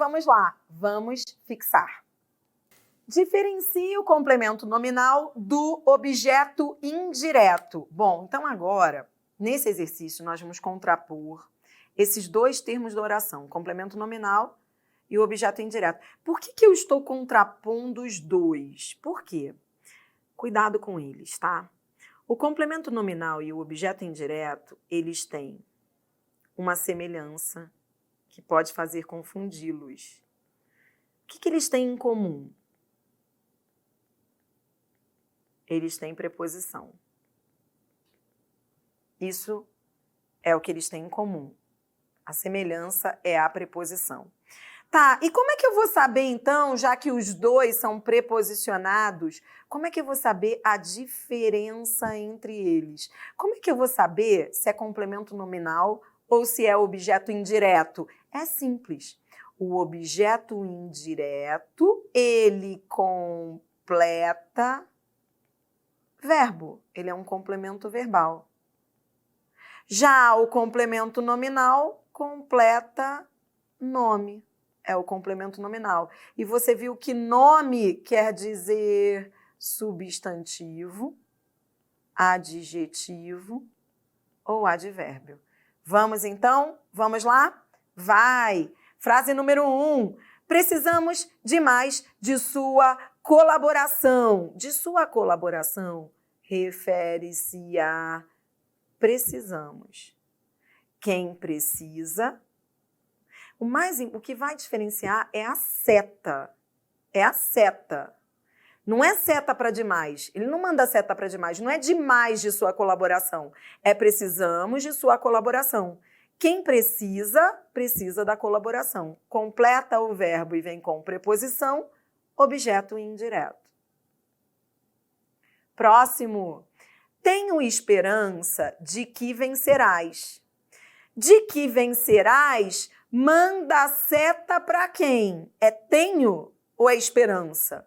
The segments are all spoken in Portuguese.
vamos lá, vamos fixar. Diferencie o complemento nominal do objeto indireto. Bom, então agora, nesse exercício, nós vamos contrapor esses dois termos da oração, complemento nominal e o objeto indireto. Por que eu estou contrapondo os dois? Por quê? Cuidado com eles, tá? O complemento nominal e o objeto indireto, eles têm uma semelhança que pode fazer confundi-los. O que eles têm em comum? Eles têm preposição. Isso é o que eles têm em comum. A semelhança é a preposição. Tá, e como é que eu vou saber então, já que os dois são preposicionados, como é que eu vou saber a diferença entre eles? Como é que eu vou saber se é complemento nominal ou se é objeto indireto? É simples. O objeto indireto, ele completa verbo, ele é um complemento verbal. Já o complemento nominal completa nome, é o complemento nominal. E você viu que nome quer dizer substantivo, adjetivo ou advérbio. Vamos então? Vamos lá? Vai! Frase número 1. Precisamos demais de sua colaboração. De sua colaboração refere-se a precisamos. Quem precisa, o que vai diferenciar é a seta. É a seta. Não é seta para demais. Ele não manda seta para demais. Não é demais de sua colaboração. É precisamos de sua colaboração. Quem precisa, precisa da colaboração. Completa o verbo e vem com preposição, objeto indireto. Próximo. Tenho esperança de que vencerás. De que vencerás, manda a seta para quem? É tenho ou é esperança?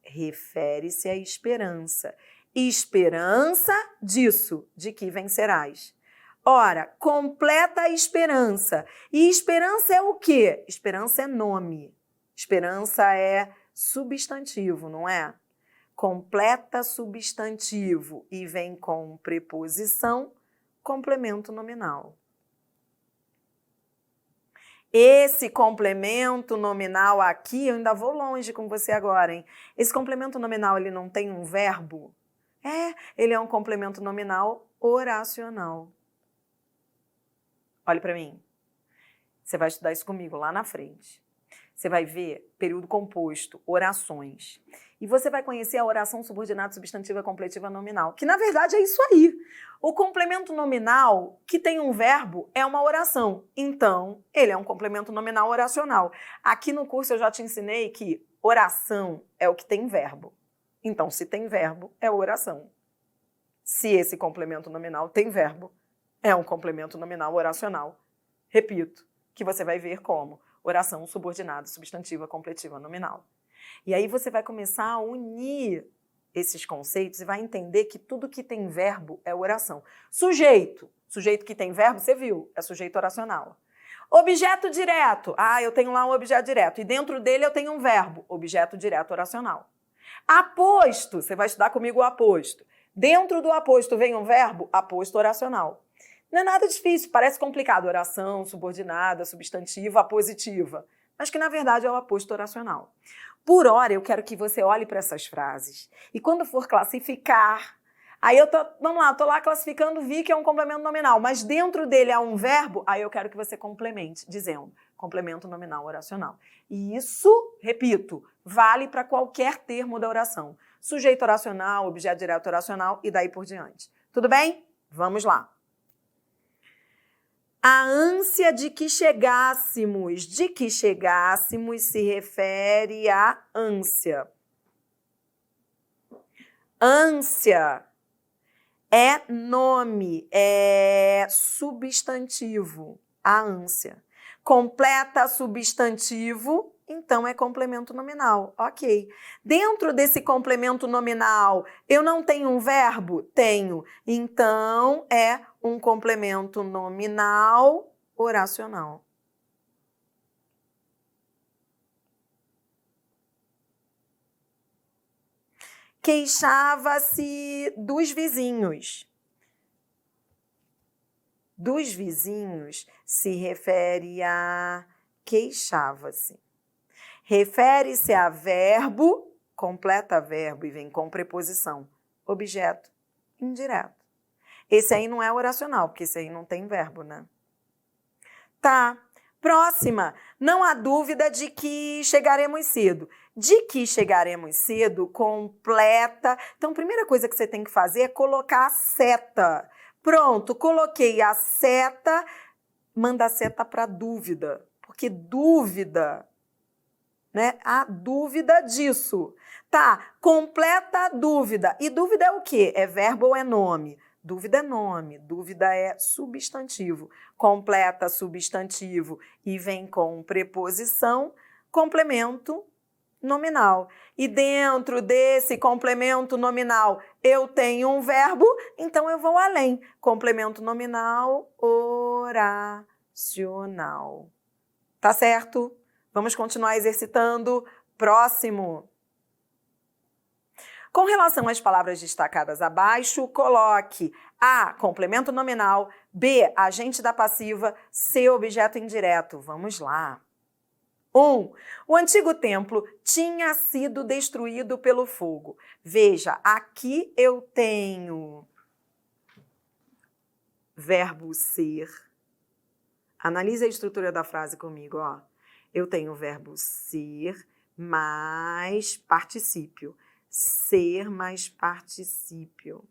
Refere-se à esperança. Esperança disso, de que vencerás. Ora, completa a esperança. E esperança é o quê? Esperança é nome. Esperança é substantivo, não é? Completa substantivo e vem com preposição, complemento nominal. Esse complemento nominal aqui, eu ainda vou longe com você agora, hein? Esse complemento nominal, ele não tem um verbo? Ele é um complemento nominal oracional. Olhe para mim. Você vai estudar isso comigo lá na frente. Você vai ver período composto, orações. E você vai conhecer a oração subordinada, substantiva, completiva, nominal, que na verdade é isso aí. O complemento nominal que tem um verbo é uma oração. Então, ele é um complemento nominal oracional. Aqui no curso eu já te ensinei que oração é o que tem verbo. Então, se tem verbo, é oração. Se esse complemento nominal tem verbo, é um complemento nominal oracional. Repito, que você vai ver como oração subordinada, substantiva, completiva, nominal. E aí você vai começar a unir esses conceitos e vai entender que tudo que tem verbo é oração. Sujeito que tem verbo, você viu, é sujeito oracional. Objeto direto, eu tenho lá um objeto direto e dentro dele eu tenho um verbo, objeto direto oracional. Aposto, você vai estudar comigo o aposto. Dentro do aposto vem um verbo, aposto oracional. Não é nada difícil, parece complicado, oração, subordinada, substantiva, apositiva, mas que na verdade é o aposto oracional. Por hora, eu quero que você olhe para essas frases e quando for classificar, aí tô lá classificando, vi que é um complemento nominal, mas dentro dele há um verbo, aí eu quero que você complemente, dizendo complemento nominal oracional. E isso, repito, vale para qualquer termo da oração. Sujeito oracional, objeto direto oracional e daí por diante. Tudo bem? Vamos lá. A ânsia de que chegássemos se refere à ânsia. Ânsia é nome, é substantivo, a ânsia. Completa substantivo, então é complemento nominal, ok. Dentro desse complemento nominal, eu não tenho um verbo? Tenho. Então, é um complemento nominal oracional. queixava-se dos vizinhos. Dos vizinhos se refere a queixava-se. Refere-se a verbo, completa verbo e vem com preposição. Objeto indireto. Esse aí não é oracional, porque esse aí não tem verbo, né? Tá. Próxima. Não há dúvida de que chegaremos cedo. De que chegaremos cedo, completa. Então, a primeira coisa que você tem que fazer é colocar a seta. Pronto, coloquei a seta. Manda a seta para dúvida. Porque dúvida, né? A dúvida disso. Tá, completa a dúvida. E dúvida é o quê? É verbo ou é nome? Dúvida é nome, dúvida é substantivo. Completa substantivo e vem com preposição, complemento nominal. E dentro desse complemento nominal eu tenho um verbo, então eu vou além. Complemento nominal oracional. Tá certo? Vamos continuar exercitando. Próximo. Com relação às palavras destacadas abaixo, coloque A, complemento nominal, B, agente da passiva, C, objeto indireto. Vamos lá. 1. O antigo templo tinha sido destruído pelo fogo. Veja, aqui eu tenho verbo ser. Analise a estrutura da frase comigo, ó. Eu tenho o verbo ser mais particípio. Ser mais particípio.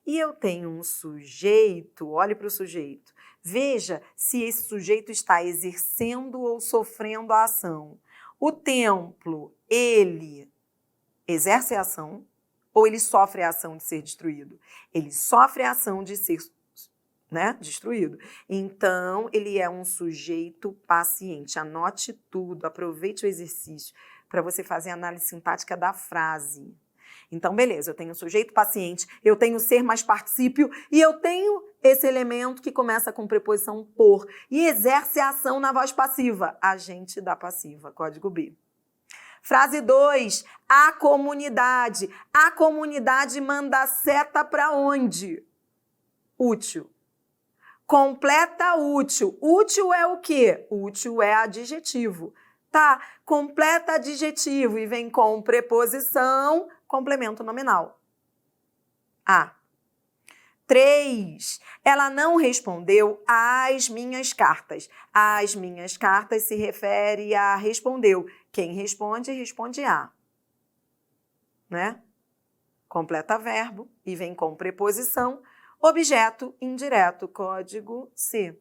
E eu tenho um sujeito, olhe para o sujeito. Veja se esse sujeito está exercendo ou sofrendo a ação. O templo, ele exerce a ação ou ele sofre a ação de ser destruído? Ele sofre a ação de ser, né, destruído. Então, ele é um sujeito paciente. Anote tudo, aproveite o exercício para você fazer a análise sintática da frase. Então, beleza, eu tenho sujeito paciente, eu tenho ser mais particípio e eu tenho esse elemento que começa com preposição por e exerce a ação na voz passiva, agente da passiva, código B. Frase 2, a comunidade. A comunidade manda seta para onde? Útil. Completa útil. Útil é o quê? Útil é adjetivo. Tá, completa adjetivo e vem com preposição, complemento nominal. A. 3. Ela não respondeu às minhas cartas. As minhas cartas se refere a respondeu. Quem responde, responde a. Né? Completa verbo e vem com preposição, objeto indireto, código C.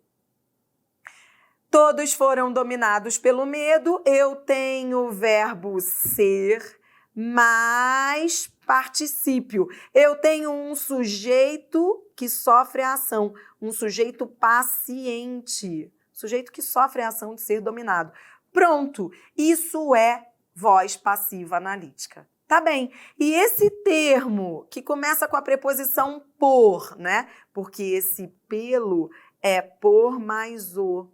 Todos foram dominados pelo medo. Eu tenho o verbo ser mais particípio. Eu tenho um sujeito que sofre a ação, um sujeito paciente, sujeito que sofre a ação de ser dominado. Pronto, isso é voz passiva analítica. Tá bem, e esse termo que começa com a preposição por, né? Porque esse pelo é por mais o.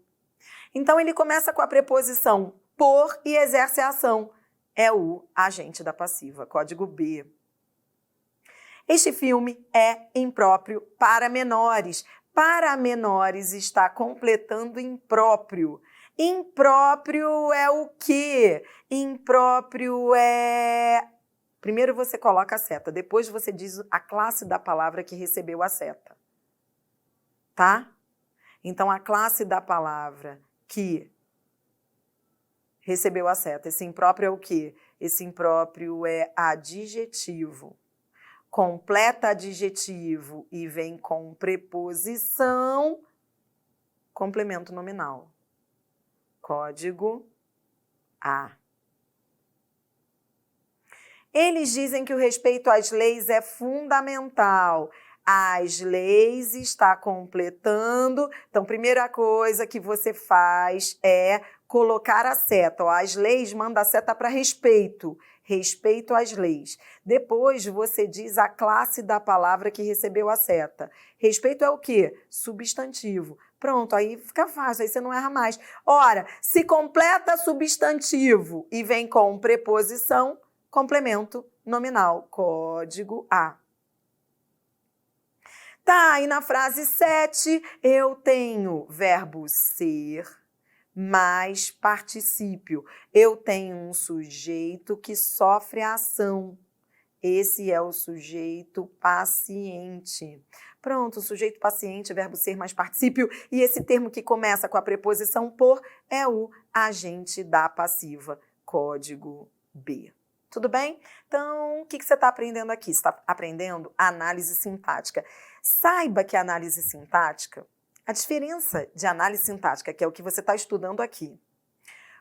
Então, ele começa com a preposição por e exerce a ação. É o agente da passiva, código B. Este filme é impróprio para menores. Para menores está completando impróprio. Impróprio é o quê? Impróprio é... Primeiro você coloca a seta, depois você diz a classe da palavra que recebeu a seta. Tá? Então, a classe da palavra que recebeu a seta. Esse impróprio é o quê? Esse impróprio é adjetivo. Completa adjetivo e vem com preposição, complemento nominal. Código A. Eles dizem que o respeito às leis é fundamental. As leis está completando. Então, primeira coisa que você faz é colocar a seta. Ó, as leis manda a seta para respeito. Respeito às leis. Depois você diz a classe da palavra que recebeu a seta. Respeito é o quê? Substantivo. Pronto, aí fica fácil, aí você não erra mais. Ora, se completa substantivo e vem com preposição, complemento nominal, código A. Tá, e na frase 7, eu tenho verbo ser mais particípio. Eu tenho um sujeito que sofre a ação. Esse é o sujeito paciente. Pronto, sujeito paciente, verbo ser mais particípio. E esse termo que começa com a preposição por é o agente da passiva, código B. Tudo bem? Então, o que você está aprendendo aqui? Você está aprendendo análise sintática. Saiba que a análise sintática, a diferença de análise sintática, que é o que você está estudando aqui,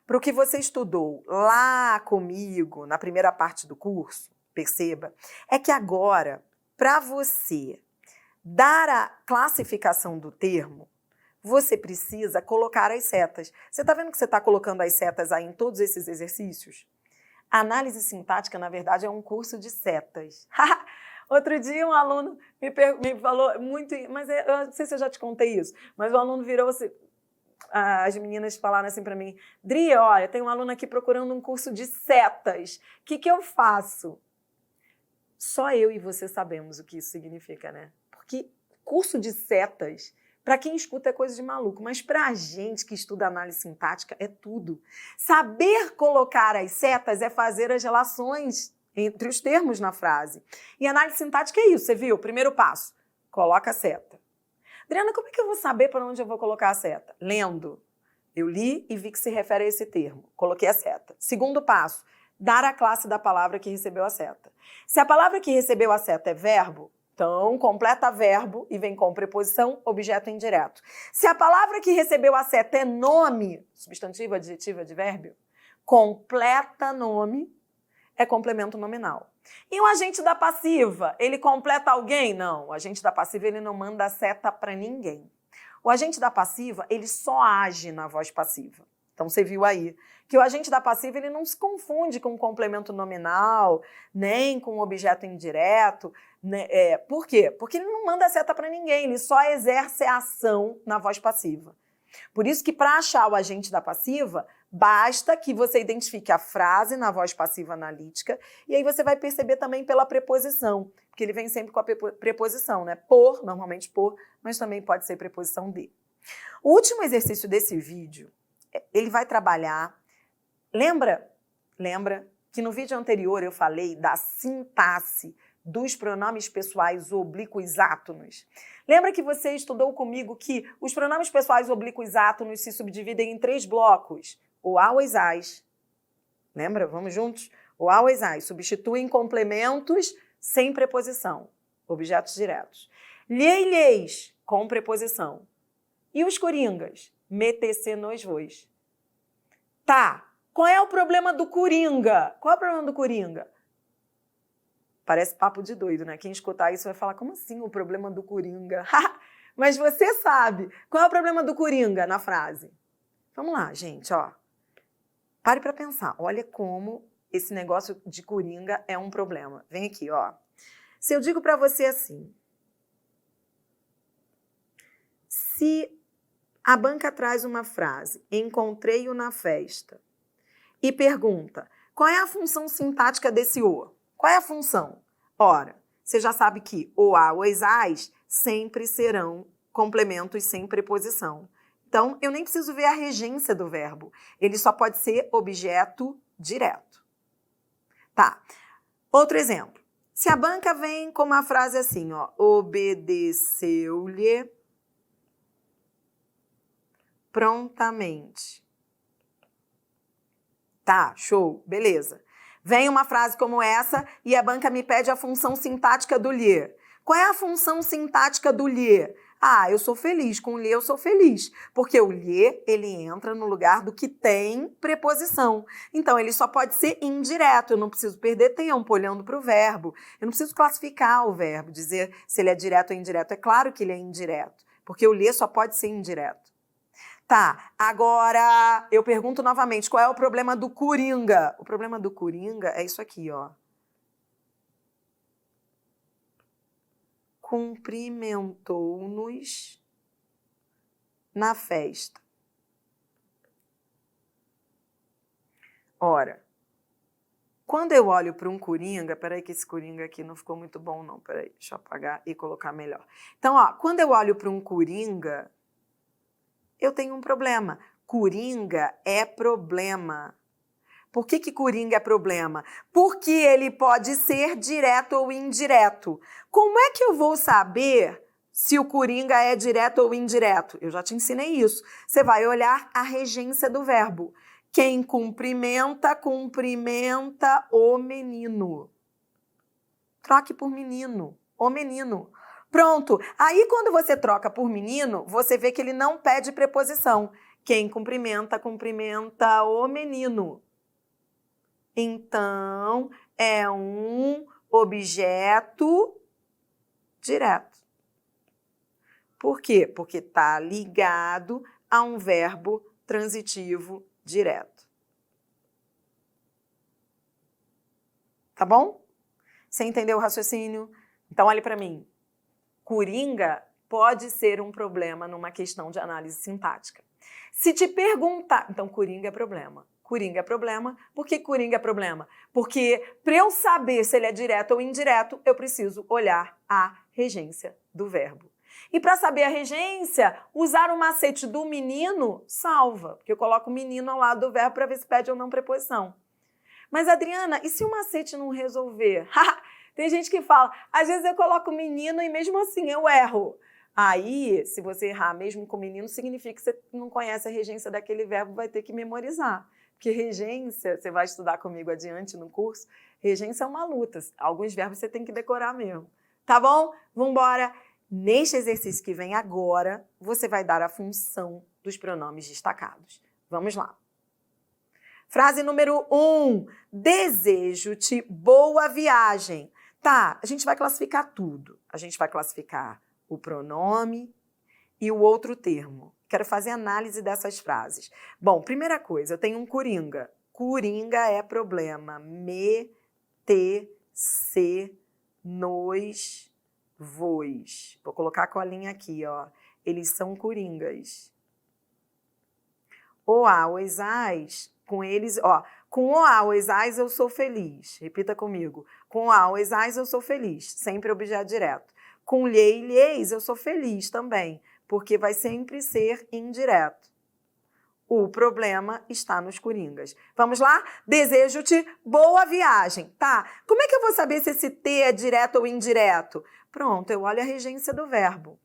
para o que você estudou lá comigo, na primeira parte do curso, perceba, é que agora, para você dar a classificação do termo, você precisa colocar as setas. Você está vendo que você está colocando as setas aí em todos esses exercícios? A análise sintática, na verdade, é um curso de setas. Outro dia um aluno me falou muito, mas eu não sei se eu já te contei isso, mas o aluno virou assim, as meninas falaram assim para mim, Dri, olha, tem um aluno aqui procurando um curso de setas, o que eu faço? Só eu e você sabemos o que isso significa, né? Porque curso de setas, para quem escuta é coisa de maluco, mas para a gente que estuda análise sintática é tudo. Saber colocar as setas é fazer as relações entre os termos na frase. E análise sintática é isso, você viu? Primeiro passo, coloca a seta. Adriana, como é que eu vou saber para onde eu vou colocar a seta? Lendo. Eu li e vi que se refere a esse termo. Coloquei a seta. Segundo passo, dar a classe da palavra que recebeu a seta. Se a palavra que recebeu a seta é verbo, então completa verbo e vem com preposição, objeto indireto. Se a palavra que recebeu a seta é nome, substantivo, adjetivo, advérbio, completa nome, é complemento nominal. E o agente da passiva, ele completa alguém? Não, o agente da passiva ele não manda a seta para ninguém. O agente da passiva, ele só age na voz passiva. Então você viu aí que o agente da passiva ele não se confunde com complemento nominal, nem com objeto indireto. Né? Por quê? Porque ele não manda a seta para ninguém, ele só exerce a ação na voz passiva. Por isso que para achar o agente da passiva, basta que você identifique a frase na voz passiva analítica e aí você vai perceber também pela preposição, porque ele vem sempre com a preposição, né? Por, normalmente por, mas também pode ser preposição de. O último exercício desse vídeo, ele vai trabalhar... Lembra que no vídeo anterior eu falei da sintaxe dos pronomes pessoais oblíquos átonos. Lembra que você estudou comigo que os pronomes pessoais oblíquos átonos se subdividem em 3 blocos? O always, as. Lembra? Vamos juntos? O always, as substituem complementos sem preposição, objetos diretos. Lhe, lhes, com preposição. E os coringas? Me-te-se, nos, vos. Tá. Qual é o problema do coringa? Qual é o problema do coringa? Parece papo de doido, né? Quem escutar isso vai falar, como assim o problema do coringa? Mas você sabe. Qual é o problema do coringa na frase? Vamos lá, gente, ó. Pare para pensar. Olha como esse negócio de coringa é um problema. Vem aqui, ó. Se eu digo para você assim, se a banca traz uma frase, encontrei-o na festa, e pergunta, qual é a função sintática desse o? Qual é a função? Ora, você já sabe que o a, os, as sempre serão complementos sem preposição. Então, eu nem preciso ver a regência do verbo. Ele só pode ser objeto direto. Tá. Outro exemplo. Se a banca vem com uma frase assim, ó, obedeceu-lhe prontamente. Tá, show, beleza. Vem uma frase como essa e a banca me pede a função sintática do lhe. Qual é a função sintática do lhe? Ah, eu sou feliz. Com o lhe eu sou feliz. Porque o lhe, ele entra no lugar do que tem preposição. Então, ele só pode ser indireto. Eu não preciso perder tempo olhando para o verbo. Eu não preciso classificar o verbo, dizer se ele é direto ou indireto. É claro que ele é indireto, porque o lhe só pode ser indireto. Tá, agora eu pergunto novamente, qual é o problema do coringa? O problema do coringa é isso aqui, ó. Cumprimentou-nos na festa. Ora, Quando eu olho para um coringa, peraí que esse coringa aqui não ficou muito bom não, peraí, deixa eu apagar e colocar melhor. Então, ó, quando eu olho para um coringa, eu tenho um problema. Coringa é problema. Por que coringa é problema? Porque ele pode ser direto ou indireto. Como é que eu vou saber se o coringa é direto ou indireto? Eu já te ensinei isso. Você vai olhar a regência do verbo. Quem cumprimenta, cumprimenta o menino. Troque por menino, o menino. Pronto. Aí, quando você troca por menino, você vê que ele não pede preposição. Quem cumprimenta, cumprimenta o menino. Então, é um objeto direto. Por quê? Porque está ligado a um verbo transitivo direto. Tá bom? Você entendeu o raciocínio? Então, olhe para mim. Coringa pode ser um problema numa questão de análise sintática. Se te perguntar... Então, coringa é problema. Coringa é problema. Por que coringa é problema? Porque para eu saber se ele é direto ou indireto, eu preciso olhar a regência do verbo. E para saber a regência, usar o macete do menino salva. Porque eu coloco o menino ao lado do verbo para ver se pede ou não preposição. Mas, Adriana, e se o macete não resolver? Tem gente que fala, às vezes eu coloco menino e mesmo assim eu erro. Aí, se você errar mesmo com menino, significa que você não conhece a regência daquele verbo, vai ter que memorizar. Porque regência, você vai estudar comigo adiante no curso, regência é uma luta. Alguns verbos você tem que decorar mesmo. Tá bom? Vamos embora. Neste exercício que vem agora, você vai dar a função dos pronomes destacados. Vamos lá. Frase número 1. Desejo-te boa viagem. Tá, a gente vai classificar tudo. A gente vai classificar o pronome e o outro termo. Quero fazer análise dessas frases. Bom, primeira coisa, eu tenho um coringa. Coringa é problema. Me, te, se, nos, vos. Vou colocar a colinha aqui, ó. Eles são coringas. O, a, os, as, com eles, ó. Com o, a, os, as, eu sou feliz. Repita comigo. Com o, a, os, as, eu sou feliz. Sempre objeto direto. Com lhe, lhes, eu sou feliz também, porque vai sempre ser indireto. O problema está nos coringas. Vamos lá? Desejo-te boa viagem. Tá, como é que eu vou saber se esse T é direto ou indireto? Pronto, eu olho a regência do verbo.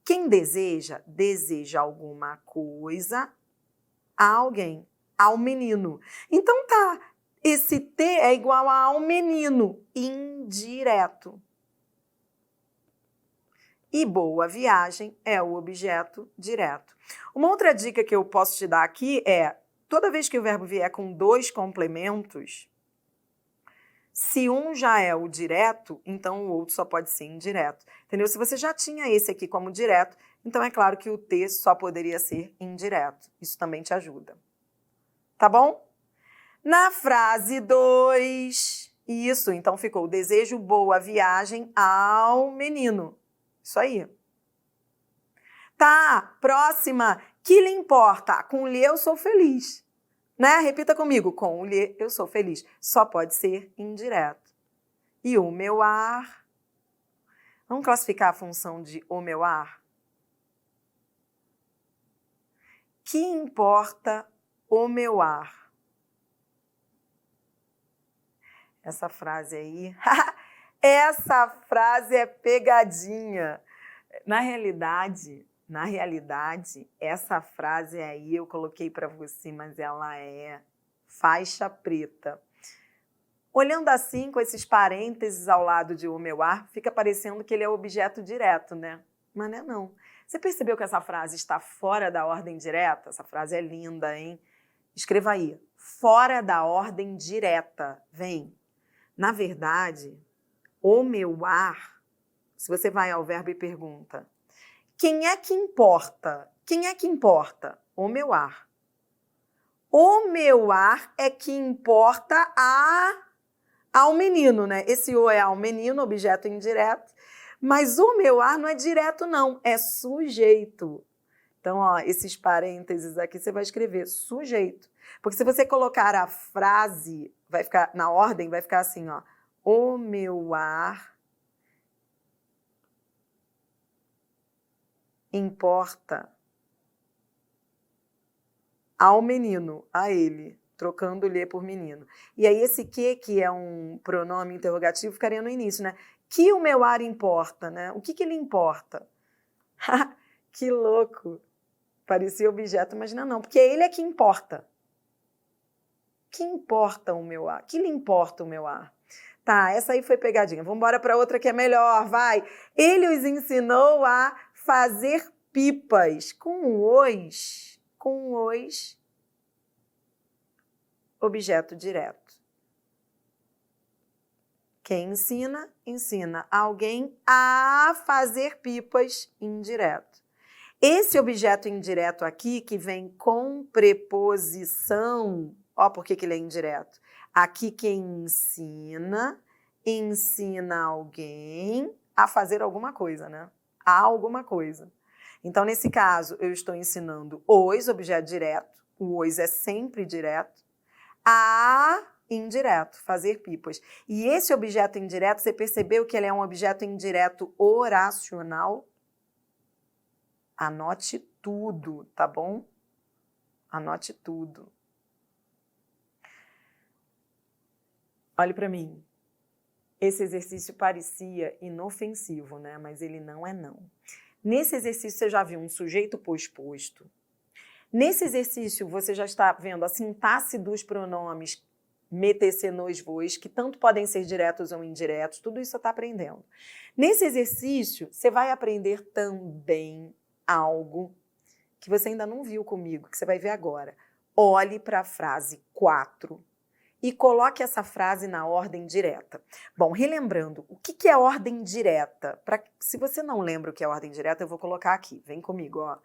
Quem deseja, deseja alguma coisa a alguém, ao menino. Então tá, esse T é igual a ao menino, indireto. E boa viagem é o objeto direto. Uma outra dica que eu posso te dar aqui é, toda vez que o verbo vier com dois complementos, se um já é o direto, então o outro só pode ser indireto. Entendeu? Se você já tinha esse aqui como direto, então é claro que o T só poderia ser indireto. Isso também te ajuda. Tá bom? Na frase 2, isso, então ficou desejo boa viagem ao menino. Isso aí. Tá, próxima. Que lhe importa? Com lhe eu sou feliz. Né? Repita comigo. Com lhe eu sou feliz. Só pode ser indireto. E o meu ar. Vamos classificar a função de o meu ar? Que importa o meu ar? Essa frase aí... Essa frase é pegadinha. Na realidade, essa frase aí eu coloquei para você, mas ela é faixa preta. Olhando assim, com esses parênteses ao lado de o meu ar, fica parecendo que ele é objeto direto, né? Mas não é não. Você percebeu que essa frase está fora da ordem direta? Essa frase é linda, hein? Escreva aí. Fora da ordem direta. Vem. Na verdade... O meu ar, se você vai ao verbo e pergunta, quem é que importa? Quem é que importa? O meu ar. O meu ar é que importa ao menino, né? Esse o é ao menino, objeto indireto, mas o meu ar não é direto não, é sujeito. Então, ó, esses parênteses aqui você vai escrever sujeito. Porque se você colocar a frase vai ficar, na ordem, vai ficar assim, ó. O meu ar importa ao menino, a ele, trocando-lhe por menino. E aí esse que é um pronome interrogativo, ficaria no início, né? Que o meu ar importa, né? O que ele importa? Que louco! Parecia objeto, mas não, porque ele é que importa. Que importa o meu ar? Que lhe importa o meu ar? Tá, essa aí foi pegadinha. Vamos embora para outra que é melhor, vai. Ele os ensinou a fazer pipas com os, objeto direto. Quem ensina, ensina alguém a fazer pipas indireto. Esse objeto indireto aqui, que vem com preposição, ó, por que ele é indireto? Aqui quem ensina, ensina alguém a fazer alguma coisa, né? A alguma coisa. Então, nesse caso, eu estou ensinando os, objeto direto, o os é sempre direto, a indireto, fazer pipas. E esse objeto indireto, você percebeu que ele é um objeto indireto oracional? Anote tudo, tá bom? Anote tudo. Olhe para mim. Esse exercício parecia inofensivo, né? Mas ele não é não. Nesse exercício você já viu um sujeito posposto. Nesse exercício você já está vendo a sintaxe dos pronomes me, te, se, nos, vos, que tanto podem ser diretos ou indiretos, tudo isso você está aprendendo. Nesse exercício você vai aprender também algo que você ainda não viu comigo, que você vai ver agora. Olhe para a frase 4 e coloque essa frase na ordem direta. Bom, relembrando, o que é ordem direta? Se você não lembra o que é ordem direta, eu vou colocar aqui. Vem comigo, ó.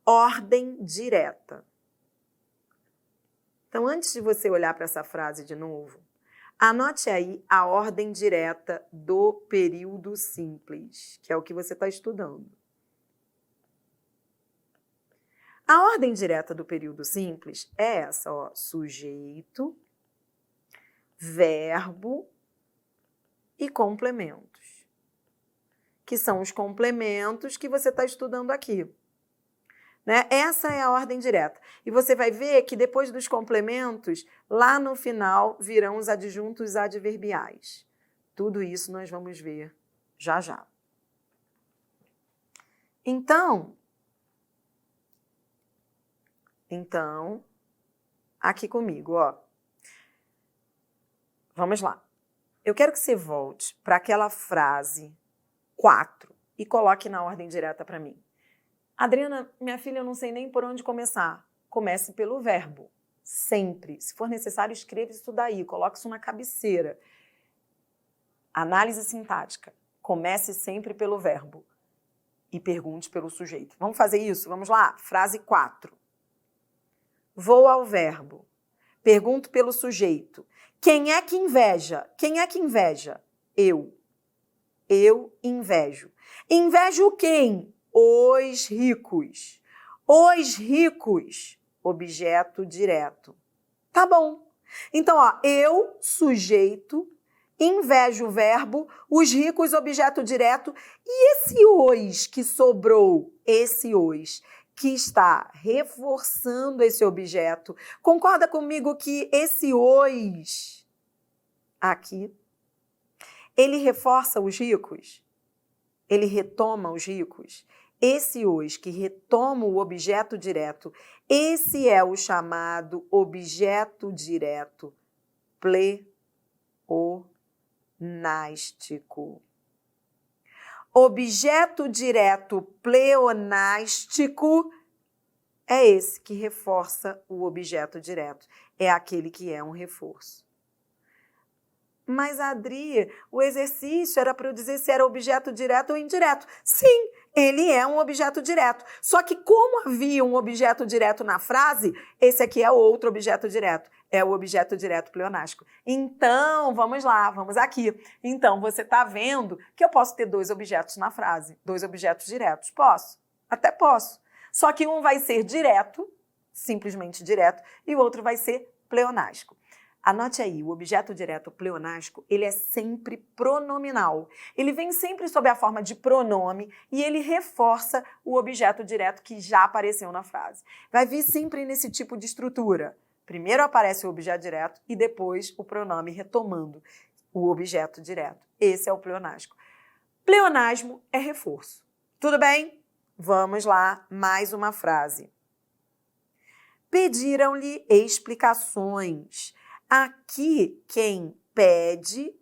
Ordem direta. Então, antes de você olhar para essa frase de novo, anote aí a ordem direta do período simples, que é o que você está estudando. A ordem direta do período simples é essa, ó, sujeito, verbo e complementos, que são os complementos que você está estudando aqui. Né? Essa é a ordem direta. E você vai ver que depois dos complementos, lá no final, virão os adjuntos adverbiais. Tudo isso nós vamos ver já já. Então, aqui comigo, ó. Vamos lá. Eu quero que você volte para aquela frase 4 e coloque na ordem direta para mim. Adriana, minha filha, eu não sei nem por onde começar. Comece pelo verbo. Sempre. Se for necessário, escreva isso daí. Coloque isso na cabeceira. Análise sintática. Comece sempre pelo verbo. E pergunte pelo sujeito. Vamos fazer isso? Vamos lá? Frase 4. Vou ao verbo. Pergunto pelo sujeito. Quem é que inveja? Quem é que inveja? Eu. Eu invejo. Invejo quem? Os ricos. Os ricos. Objeto direto. Tá bom. Então, ó, eu, sujeito, invejo o verbo, os ricos, objeto direto. E esse os que sobrou? Esse os que está reforçando esse objeto. Concorda comigo que esse os aqui, ele reforça os ricos? Ele retoma os ricos? Esse os que retoma o objeto direto, esse é o chamado objeto direto pleonástico. Objeto direto pleonástico é esse que reforça o objeto direto. É aquele que é um reforço. Mas, Adri, o exercício era para eu dizer se era objeto direto ou indireto. Sim, ele é um objeto direto. Só que como havia um objeto direto na frase, esse aqui é outro objeto direto. É o objeto direto pleonástico. Então, vamos lá, vamos aqui. Então, você está vendo que eu posso ter dois objetos na frase, dois objetos diretos. Posso? Até posso. Só que um vai ser direto, simplesmente direto, e o outro vai ser pleonástico. Anote aí, o objeto direto pleonástico, ele é sempre pronominal. Ele vem sempre sob a forma de pronome e ele reforça o objeto direto que já apareceu na frase. Vai vir sempre nesse tipo de estrutura. Primeiro aparece o objeto direto e depois o pronome retomando o objeto direto. Esse é o pleonástico. Pleonasmo é reforço. Tudo bem? Vamos lá, mais uma frase. Pediram-lhe explicações. Aqui, quem pede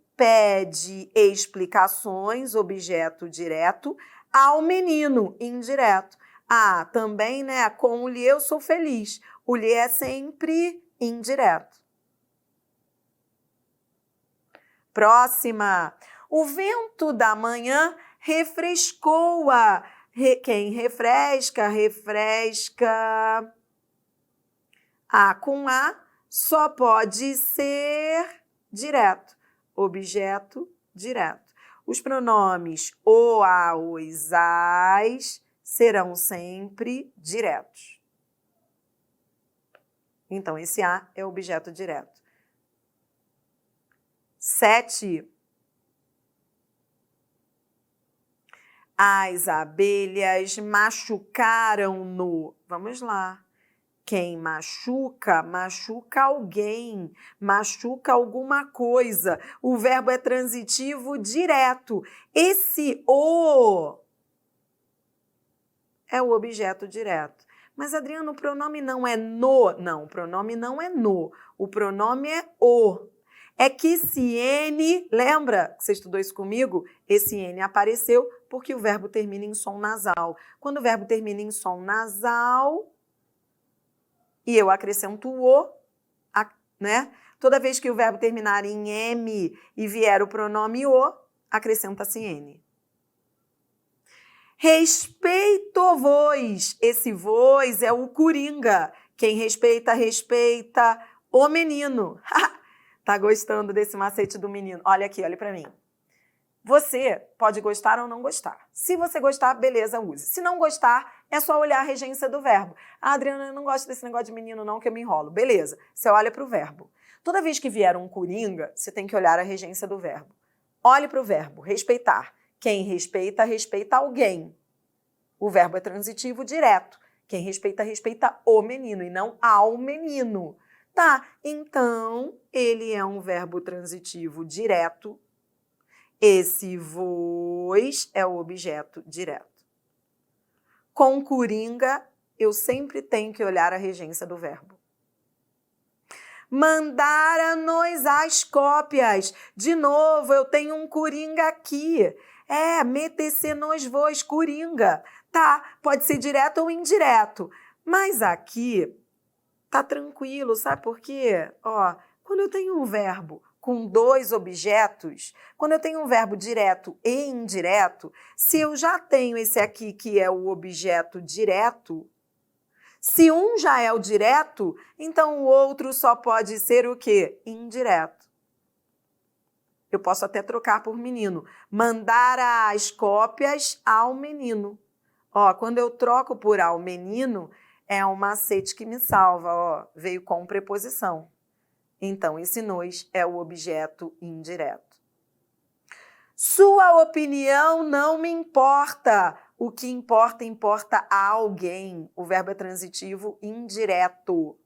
explicações, objeto direto, ao menino, indireto. Ah, também, né, com o lhe eu sou feliz. O lhe é sempre indireto. Próxima. O vento da manhã refrescou-a. Quem refresca, refresca. A com A só pode ser direto, objeto direto. Os pronomes o, a, os, as serão sempre diretos. Então, esse A é objeto direto. 7. As abelhas machucaram-no. Vamos lá. Quem machuca, machuca alguém, machuca alguma coisa. O verbo é transitivo direto. Esse o é o objeto direto. Mas, Adriano, o pronome não é no. Não, o pronome não é no. O pronome é o. É que esse N, lembra que você estudou isso comigo? Esse N apareceu porque o verbo termina em som nasal. Quando o verbo termina em som nasal, e eu acrescento o, né? Toda vez que o verbo terminar em M e vier o pronome o, acrescenta-se N. Respeito-vos. Esse vos é o coringa. Quem respeita, respeita o menino. Tá gostando desse macete do menino? Olha aqui, olha pra mim. Você pode gostar ou não gostar. Se você gostar, beleza, use. Se não gostar, é só olhar a regência do verbo. Ah, Adriana, eu não gosto desse negócio de menino não, que eu me enrolo. Beleza, você olha para o verbo. Toda vez que vier um coringa, você tem que olhar a regência do verbo. Olhe para o verbo, respeitar. Quem respeita, respeita alguém. O verbo é transitivo direto. Quem respeita, respeita o menino e não ao menino. Tá, então ele é um verbo transitivo direto. Esse vos é o objeto direto. Com coringa, eu sempre tenho que olhar a regência do verbo. Mandara-nos as cópias. De novo, eu tenho um coringa aqui. Meter-se nos vos, coringa. Tá, pode ser direto ou indireto. Mas aqui tá tranquilo, sabe por quê? Ó, quando eu tenho um verbo com dois objetos, quando eu tenho um verbo direto e indireto, se eu já tenho esse aqui que é o objeto direto, se um já é o direto, então o outro só pode ser o quê? Indireto. Eu posso até trocar por menino. Mandar as cópias ao menino. Ó, quando eu troco por ao menino, é um macete que me salva, ó, veio com preposição. Então, esse nos é o objeto indireto. Sua opinião não me importa. O que importa, importa a alguém. O verbo é transitivo indireto.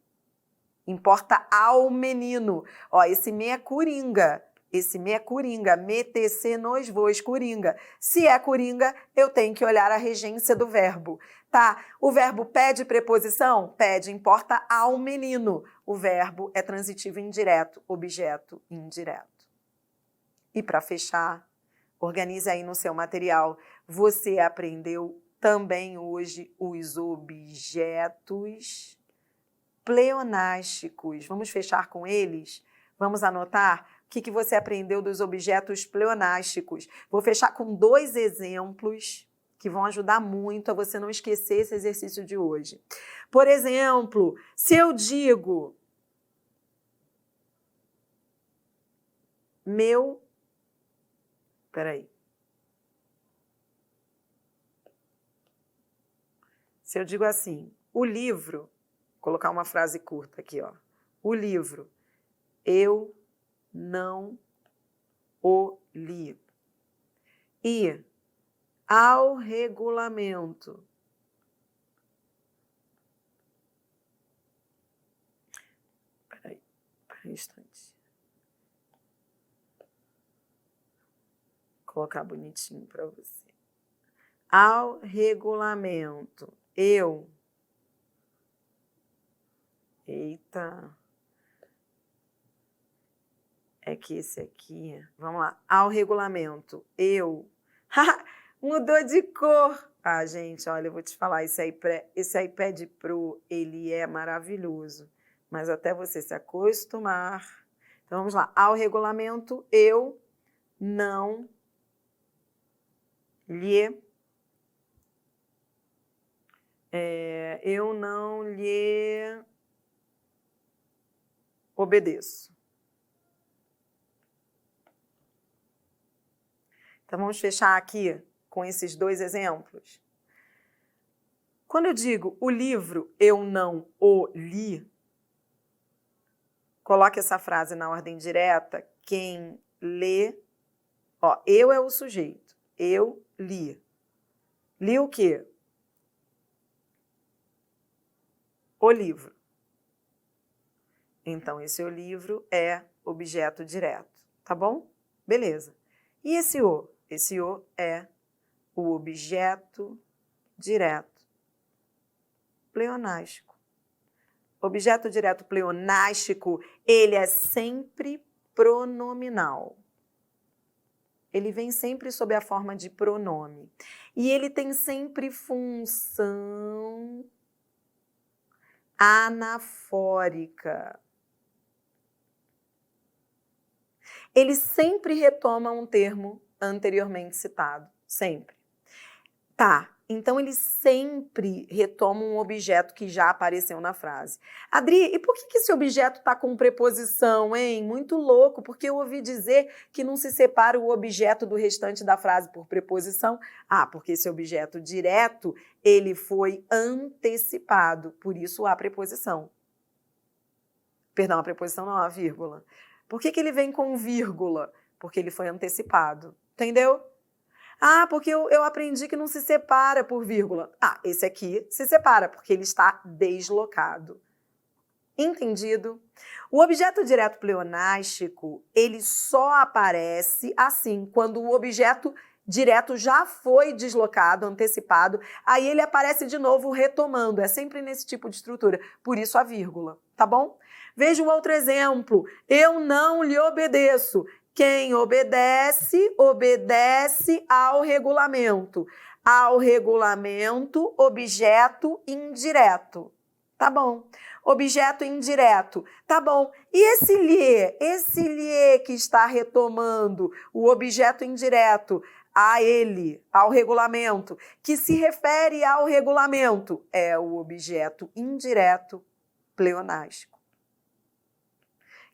Importa ao menino. Ó, esse me é coringa. Esse me é coringa. Meter-se nos vos, coringa. Se é coringa, eu tenho que olhar a regência do verbo. Tá? O verbo pede preposição? Pede, importa ao menino. O verbo é transitivo indireto, objeto indireto. E para fechar, organize aí no seu material. Você aprendeu também hoje os objetos pleonásticos. Vamos fechar com eles? Vamos anotar o que você aprendeu dos objetos pleonásticos. Vou fechar com 2 exemplos que vão ajudar muito a você não esquecer esse exercício de hoje. Por exemplo, se eu digo Se eu digo assim, o livro, vou colocar uma frase curta aqui, ó. O livro Eu não o li. E ao regulamento. Peraí um instante. Vou colocar bonitinho para você. Ao regulamento, eu. Eita. É que esse aqui. Vamos lá. Ao regulamento, eu. Mudou de cor. Ah, gente, olha, eu vou te falar, esse iPad Pro, ele é maravilhoso. Mas até você se acostumar. Então, vamos lá. Ao regulamento, eu não lhe... eu não lhe obedeço. Então, vamos fechar aqui com esses dois exemplos. Quando eu digo o livro eu não o li, coloque essa frase na ordem direta. Quem lê... Ó, eu é o sujeito. Eu li. Li o quê? O livro. Então, esse o livro é objeto direto. Tá bom? Beleza. E esse o? Esse o é o objeto direto pleonástico. Objeto direto pleonástico, ele é sempre pronominal. Ele vem sempre sob a forma de pronome. E ele tem sempre função anafórica. Ele sempre retoma um termo anteriormente citado. Sempre. Tá, então ele sempre retoma um objeto que já apareceu na frase. Adri, e por que esse objeto está com preposição, hein? Muito louco, porque eu ouvi dizer que não se separa o objeto do restante da frase por preposição. Ah, porque esse objeto direto, ele foi antecipado, por isso há preposição. Perdão, a preposição não, a vírgula. Por que ele vem com vírgula? Porque ele foi antecipado, entendeu? Ah, porque eu aprendi que não se separa por vírgula. Ah, esse aqui se separa, porque ele está deslocado. Entendido? O objeto direto pleonástico, ele só aparece assim, quando o objeto direto já foi deslocado, antecipado, aí ele aparece de novo retomando. É sempre nesse tipo de estrutura. Por isso a vírgula, tá bom? Veja um outro exemplo. Eu não lhe obedeço. Quem obedece, obedece ao regulamento. Ao regulamento, objeto indireto. Tá bom. Objeto indireto. Tá bom. E esse lhe? Esse lhe que está retomando o objeto indireto a ele, ao regulamento, que se refere ao regulamento, é o objeto indireto pleonástico,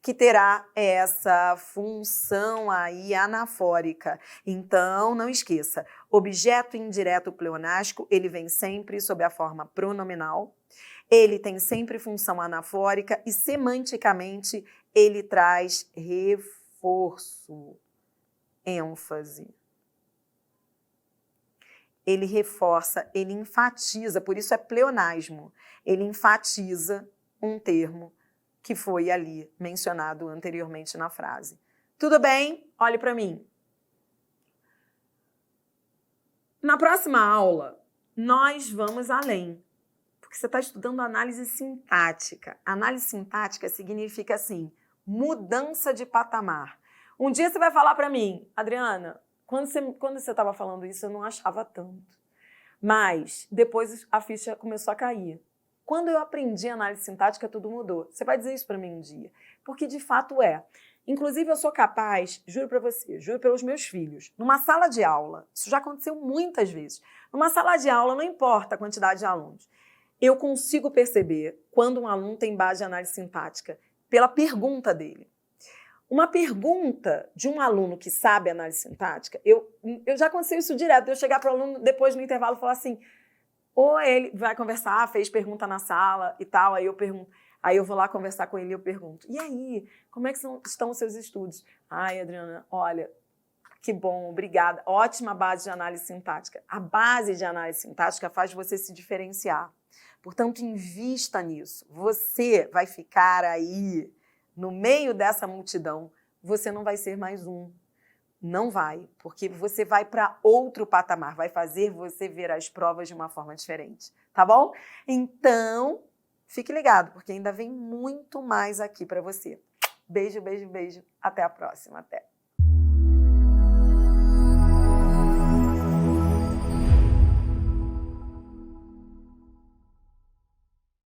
que terá essa função aí anafórica. Então, não esqueça, objeto indireto pleonástico, ele vem sempre sob a forma pronominal, ele tem sempre função anafórica e, semanticamente, ele traz reforço, ênfase. Ele reforça, ele enfatiza, por isso é pleonasmo, ele enfatiza um termo que foi ali mencionado anteriormente na frase. Tudo bem? Olhe para mim. Na próxima aula, nós vamos além, porque você está estudando análise sintática. Análise sintática significa assim, mudança de patamar. Um dia você vai falar para mim, Adriana, quando você estava falando isso, eu não achava tanto. Mas depois a ficha começou a cair. Quando eu aprendi análise sintática, tudo mudou. Você vai dizer isso para mim um dia. Porque de fato é. Inclusive, eu sou capaz, juro para você, juro pelos meus filhos, numa sala de aula, isso já aconteceu muitas vezes, numa sala de aula, não importa a quantidade de alunos, eu consigo perceber quando um aluno tem base de análise sintática pela pergunta dele. Uma pergunta de um aluno que sabe análise sintática, eu já aconteceu isso direto, eu chegar para o aluno depois no intervalo e falar assim, ou ele vai conversar, fez pergunta na sala e tal, aí eu pergunto, Aí eu vou lá conversar com ele e eu pergunto, e aí, como é que estão os seus estudos? Ai, Adriana, olha, que bom, obrigada. Ótima base de análise sintática. A base de análise sintática faz você se diferenciar. Portanto, invista nisso. Você vai ficar aí no meio dessa multidão. Você não vai ser mais um. Não vai, porque você vai para outro patamar. Vai fazer você ver as provas de uma forma diferente. Tá bom? Então, fique ligado, porque ainda vem muito mais aqui para você. Beijo, beijo, beijo. Até a próxima. Até.